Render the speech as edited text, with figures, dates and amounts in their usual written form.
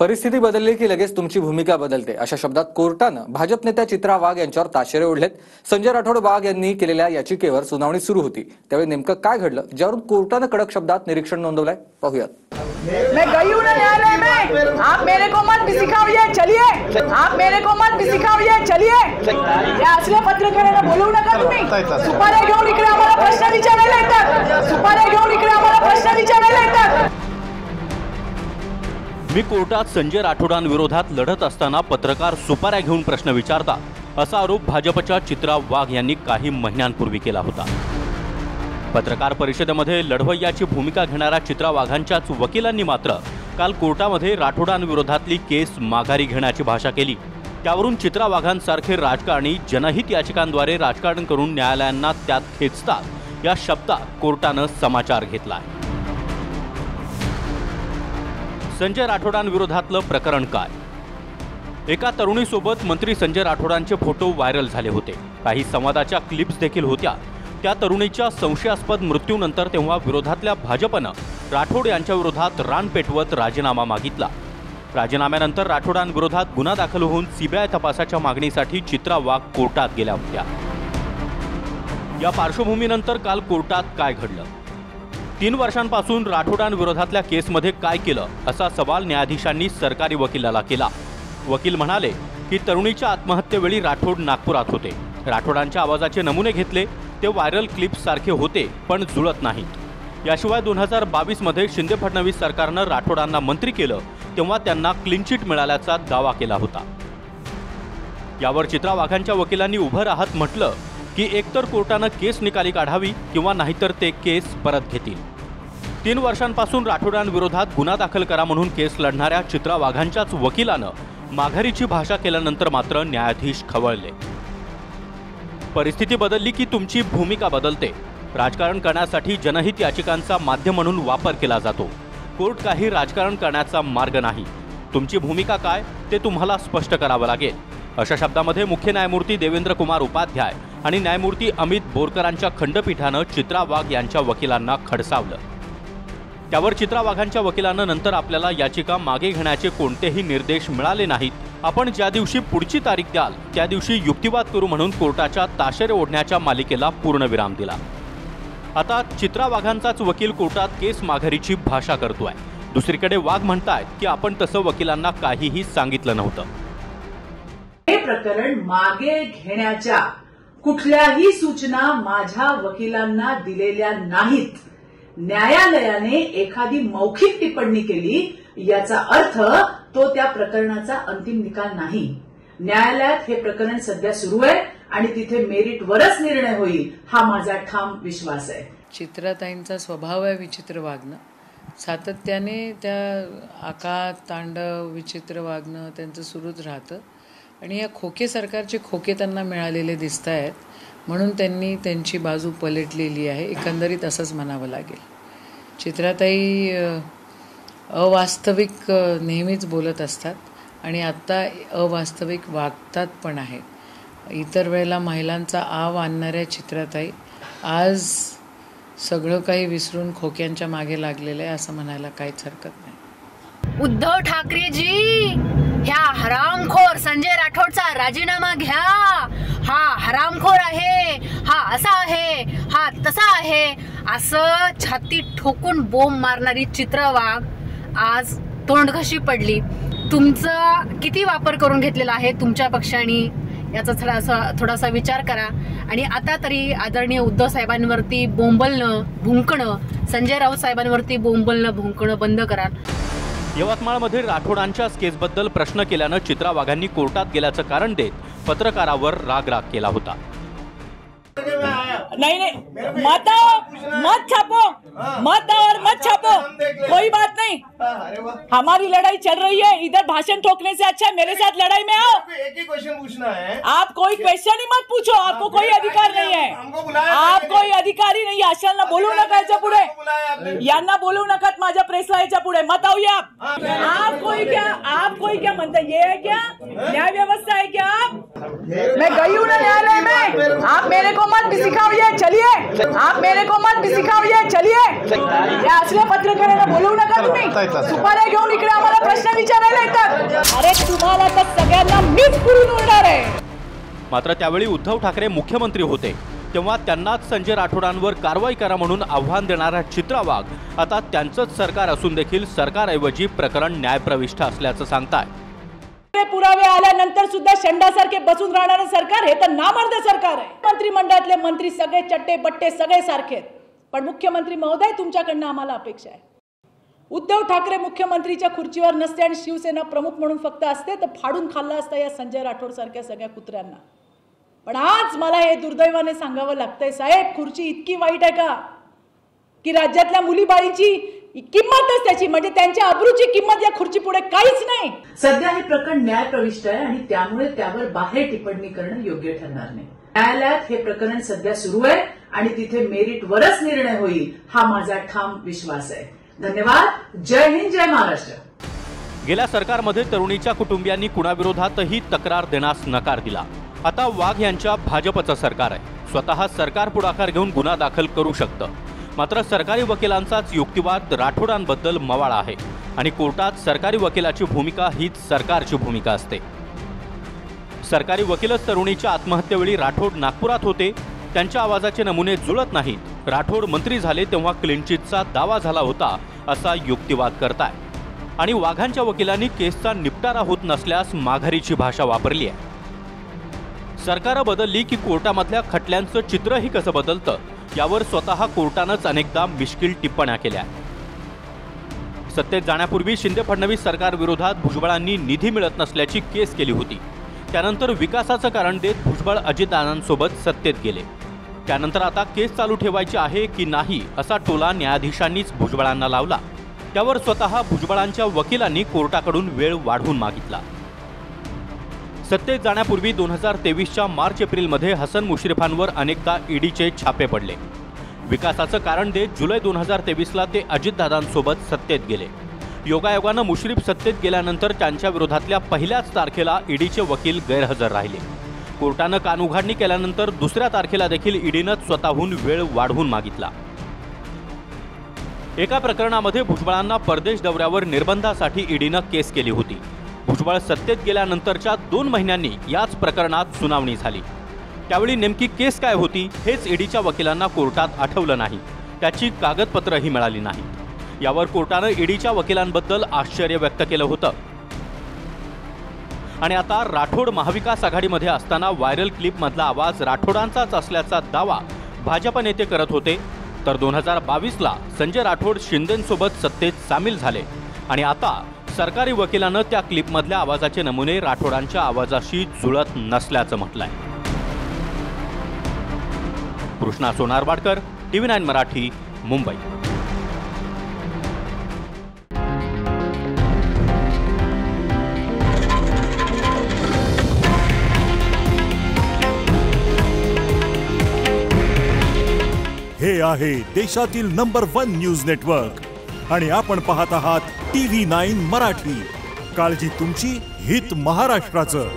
परिस्थिती बदलली की लगेच तुमची भूमिका बदलते, अशा शब्दात कोर्टानं भाजप नेत्या चित्रा वाघ यांच्यावर ताशेरे ओढलेत. संजय राठोड वाघ यांनी केलेल्या याचिकेवर सुनावणी सुरू होती. त्यावेळी नेमकं काय घडलं, ज्यावरून कोर्टानं कडक शब्दात निरीक्षण नोंदवलंय, पाहूयात. मैं गई हूँ ना न्यायालय में, आप मेरे को मत भी सिखाइए, चलिए आप मेरे को मत भी सिखाइए, चलिए या असले पत्रकारांना बोलवू नका तुम्ही. सुपाऱ्या घेऊन इकडे आम्हाला प्रश्न विचारायला येतात, सुपाऱ्या घेऊन इकडे आम्हाला प्रश्न विचारायला येतात. मी कोर्टात संजय राठोडांविरोधात लढत असताना पत्रकार सुपाऱ्या घेऊन प्रश्न विचारतात असा आरोप भाजपच्या चित्रा वाघ यांनी काही महिन्यांपूर्वी केला होता. पत्रकार परिषदेमध्ये लढवय्याची भूमिका घेणाऱ्या चित्रा वाघांच्याच वकिलांनी मात्र काल कोर्टामध्ये राठोडांविरोधातली केस माघारी घेण्याची भाषा केली. त्यावरून चित्रा वाघांसारखे राजकारणी जनहित याचिकांद्वारे राजकारण करून न्यायालयांना त्यात खेचतात या शब्दात कोर्टानं समाचार घेतला. संजय राठोडांविरोधातलं प्रकरण काय? एका तरुणीसोबत मंत्री संजय राठोडांचे फोटो व्हायरल झाले होते. काही संवादाच्या क्लिप्स देखील होत्या. त्या तरुणीच्या संशयास्पद मृत्यूनंतर तेव्हा विरोधातल्या भाजपनं राठोड यांच्या विरोधात रान पेटवत राजीनामा मागितला. राजीनाम्यानंतर राठोडांविरोधात गुन्हा दाखल होऊन सीबीआय तपासाच्या मागणीसाठी चित्रा वाघ कोर्टात गेल्या होत्या. या पार्श्वभूमीनंतर काल कोर्टात काय घडलं? 3 वर्षांपासून राठोडांविरोधातल्या केसमध्ये काय केलं असा सवाल न्यायाधीशांनी सरकारी वकिलाला केला. वकील म्हणाले की तरुणीच्या आत्महत्येवेळी राठोड नागपुरात होते. राठोडांच्या आवाजाचे नमुने घेतले, ते व्हायरल क्लिप्स सारखे होते पण जुळत नाहीत. याशिवाय 2022 मध्ये शिंदे फडणवीस सरकारनं राठोडांना मंत्री केलं तेव्हा त्यांना क्लीन चिट मिळाल्याचा दावा केला होता. यावर चित्रा वाघांच्या वकिलांनी उभं राहत म्हटलं की एकतर कोर्टानं केस निकाली काढावी किंवा नाहीतर ते केस परत घेतील. 3 वर्षांपासून राठोडांविरोधात गुन्हा दाखल करा म्हणून केस लढणाऱ्या चित्रा वाघांच्याच वकिलानं माघारीची भाषा केल्यानंतर मात्र न्यायाधीश खवळले. परिस्थिती बदलली की तुमची भूमिका बदलते. राजकारण करण्यासाठी जनहित याचिकांचा माध्यम म्हणून वापर केला जातो. कोर्ट काही राजकारण करण्याचा मार्ग नाही. तुमची भूमिका काय ते तुम्हाला स्पष्ट करावं लागेल, अशा शब्दामध्ये मुख्य न्यायमूर्ती देवेंद्र कुमार उपाध्याय आणि न्यायमूर्ती अमित बोरकरांच्या खंडपीठानं चित्रा वाघ यांच्या वकिलांना खडसावलं. त्यावर चित्रा वाघांच्या वकिलांना नंतर आपल्याला याचिका मागे घेण्याचे कोणतेही निर्देश मिळाले नाहीत. आपण ज्या दिवशी पुढची तारीख द्याल त्या दिवशी युक्तिवाद करू म्हणून कोर्टाच्या ताशेरे ओढण्याच्या मालिकेला पूर्णविराम दिला. आता चित्रा वाघांचाच वकील कोर्टात केस माघारीची भाषा करतोय. दुसरीकडे वाघ म्हणतायत की आपण तसं वकिलांना काहीही सांगितलं नव्हतं. हे प्रकरण मागे घेण्याच्या कुठल्याही सूचना माझ्या वकिलांना दिलेल्या नाहीत. न्यायालयाने एखादी मौखिक टिप्पणी केली याचा अर्थ तो त्या प्रकरणाचा अंतिम निकाल नाही. न्यायालयात हे प्रकरण सध्या सुरू आहे आणि तिथे मेरिटवरच निर्णय होईल हा माझा ठाम विश्वास आहे. चित्राताईंचा स्वभाव आहे विचित्र वागणं. सातत्याने त्या आकात तांडव विचित्र वागणं त्यांचं सुरूच राहतं आणि या खोके सरकारचे खोके त्यांना मिळालेले दिसत आहेत म्हणून त्यांनी त्यांची बाजू पलटलेली आहे. एकंदरीत असंच म्हणावं लागेल. चित्राताई अवास्तविक नेहमीच बोलत असतात आणि आत्ता अवास्तविक वागतात पण आहेत. इतर वेळेला महिलांचा आव आणणाऱ्या चित्राताई आज सगळं काही विसरून खोक्यांच्या मागे लागलेलं आहे असं म्हणायला काहीच हरकत नाही. उद्धव ठाकरेजी, ह्या हरामखोर संजय राठोडचा राजीनामा घ्या. हा हरामखोर आहे, हा असा आहे, हा तसा आहे असं छाती ठोकून बोंब मारणारी चित्रा वाघ आज तोंडघशी पडली. तुमचा किती वापर करून घेतलेला आहे तुमच्या पक्षाने याचा थोडासा विचार करा. आणि आता तरी आदरणीय उद्धव साहेबांवरती बोंबलणं भुंकणं, संजय राऊत साहेबांवरती बोंबलणं भुंकणं बंद करा. यवतमाळमध्ये राठोडांच्याच केसबद्दल प्रश्न केल्यानं चित्रा वाघांनी कोर्टात गेल्याचं कारण देत पत्रकारावर राग केला होता. नहीं मत छापो, मत और मत छापो, कोई बात नहीं. हमारी लड़ाई चल रही है. इधर भाषण ठोकने से अच्छा मेरे साथ लड़ाई में आओ. एक ही क्वेश्चन पूछना है. आप कोई क्वेश्चन ही मत पूछो. आपको कोई अधिकार नहीं है. आप कोई अधिकारी नहीं. अशांना बोलू नका याच्या पुढे. यांना बोलू नका माझ्या प्रेसला याच्या पुढे. मत आऊया आप कोई हुई क्या मनता ये है क्या न्याय व्यवस्था है क्या? मैं गई हूँ ना न्यायालय में, आप मेरे को मत भी सिखाइए, चलिए आप मेरे को मत भी सिखाइए, चलिए. या असल्या पत्रकारांना बोलवू नका तुम्ही, सुपाऱ्या घेऊन इकडे आम्हाला प्रश्न विचारायला येतात. अरे तुम्हाला तर सगळ्यांना मीच पुरून उरणार आहे. मात्र त्यावेळी उद्धव ठाकरे मुख्यमंत्री होते तेव्हा त्यांनाच संजय राठोडांवर कारवाई करा म्हणून आव्हान देणारा चित्रा वाघ आता त्यांचंच सरकार असून देखील सरकारऐवजी प्रकरण न्यायप्रविष्ठ असल्याचं सांगताय. पुरावे आल्यानंतर सुद्धा शंडासारखे बसून राहणारे सरकार हे तर नामर्द सरकार आहे. मंत्रिमंडळातले मंत्री सगळे चट्टे बट्टे सगळे सारखे आहेत. पण मुख्यमंत्री महोदय तुमच्याकडनं आम्हाला अपेक्षा आहे, उद्धव ठाकरे मुख्यमंत्रीच्या खुर्चीवर नसते आणि शिवसेना प्रमुख म्हणून फक्त असते तर फाडून खाल्ला असता या संजय राठोड सारख्या सगळ्या कुत्र्यांना. पण आज मला हे दुर्दैवाने सांगावं लागतंय साहेब, खुर्ची इतकी वाईट आहे का की राज्यातल्या मुलीबाळीची किंमतच त्याची म्हणजे त्यांच्या अब्रूची किंमत या खुर्ची पुढे काहीच नाही. सध्या हे प्रकरण न्यायप्रविष्ट आहे आणि त्यामुळे त्यावर बाहेर टिप्पणी करणं योग्य ठरणार नाही. न्यायालयात हे प्रकरण सध्या सुरू आहे आणि तिथे मेरिटवरच निर्णय होईल हा माझा ठाम विश्वास आहे. धन्यवाद. जय हिंद, जय महाराष्ट्र. गेल्या सरकारमध्ये तरुणीच्या कुटुंबियांनी कुणाविरोधातही तक्रार देण्यास नकार दिला. आता वाघ यांच्या भाजपचं सरकार आहे, स्वतः सरकार पुढाकार घेऊन गुन्हा दाखल करू शकतं. मात्र सरकारी वकिलांचाच युक्तिवाद राठोडांबद्दल मवाळा आहे आणि कोर्टात सरकारी वकिलाची भूमिका हीच सरकारची भूमिका असते. सरकारी वकीलच तरुणीच्या आत्महत्येवेळी राठोड नागपुरात होते, त्यांच्या आवाजाचे नमुने जुळत नाहीत. राठोड मंत्री झाले तेव्हा क्लीनचिटचा दावा झाला होता असा युक्तिवाद करताय आणि वाघांच्या वकिलांनी केसचा निपटारा होत नसल्यास माघारीची भाषा वापरली आहे. सरकार बदलली की कोर्टामधल्या खटल्यांचं चित्रही कसं बदलतं यावर स्वतः कोर्टानंच अनेकदा मिश्किल टिप्पण्या केल्या. सत्तेत जाण्यापूर्वी शिंदे फडणवीस सरकार विरोधात भुजबळांनी निधी मिळत नसल्याची केस केली होती. त्यानंतर विकासाचं कारण देत भुजबळ अजितदादांसोबत सत्तेत गेले. त्यानंतर आता केस चालू ठेवायची आहे की नाही असा टोला न्यायाधीशांनीच भुजबळांना लावला. त्यावर स्वतः भुजबळांच्या वकिलांनी कोर्टाकडून वेळ वाढवून मागितला. सत्तेत जाण्यापूर्वी 2023च्या मार्च एप्रिलमध्ये हसन मुश्रीफांवर अनेकदा ईडीचे छापे पडले. विकासाचं कारण देत जुलै 2023ला ते अजितदादांसोबत सत्तेत गेले. योगायोगानं मुश्रीफ सत्तेत गेल्यानंतर त्यांच्या विरोधातल्या पहिल्याच तारखेला ईडीचे वकील गैरहजर राहिले. कोर्टानं कानउघाडणी केल्यानंतर दुसऱ्या तारखेला देखील ईडीनं स्वतःहून वेळ वाढवून मागितला. एका प्रकरणामध्ये भुजबळांना परदेश दौऱ्यावर निर्बंधासाठी ईडीनं केस केली होती. भुजबळ सत्तेत गेल्यानंतरच्या 2 महिन्यांनी याच प्रकरणात सुनावणी झाली. त्यावेळी नेमकी केस काय होती हेच ईडीच्या वकिलांना कोर्टात आठवलं नाही. त्याची कागदपत्रही मिळाली नाही. यावर कोर्टानं ईडीच्या वकिलांबद्दल आश्चर्य व्यक्त केलं होतं. आणि आता राठोड महाविकास आघाडीमध्ये असताना व्हायरल क्लिपमधला आवाज राठोडांचाच असल्याचा दावा भाजप नेते करत होते. तर 2022ला संजय राठोड शिंदेंसोबत सत्तेत सामील झाले आणि आता सरकारी वकिलानं त्या क्लिपमधल्या आवाजाचे नमुने राठोडांच्या आवाजाशी जुळत नसल्याचं म्हटलंय. कृष्णा सोनारवाडकर, TV9 मराठी, मुंबई. हे आहे देशातील नंबर 1 न्यूज नेटवर्क आणि आपण पाहत आहात TV9 मराठी. काळजी तुमची, हित महाराष्ट्राचं.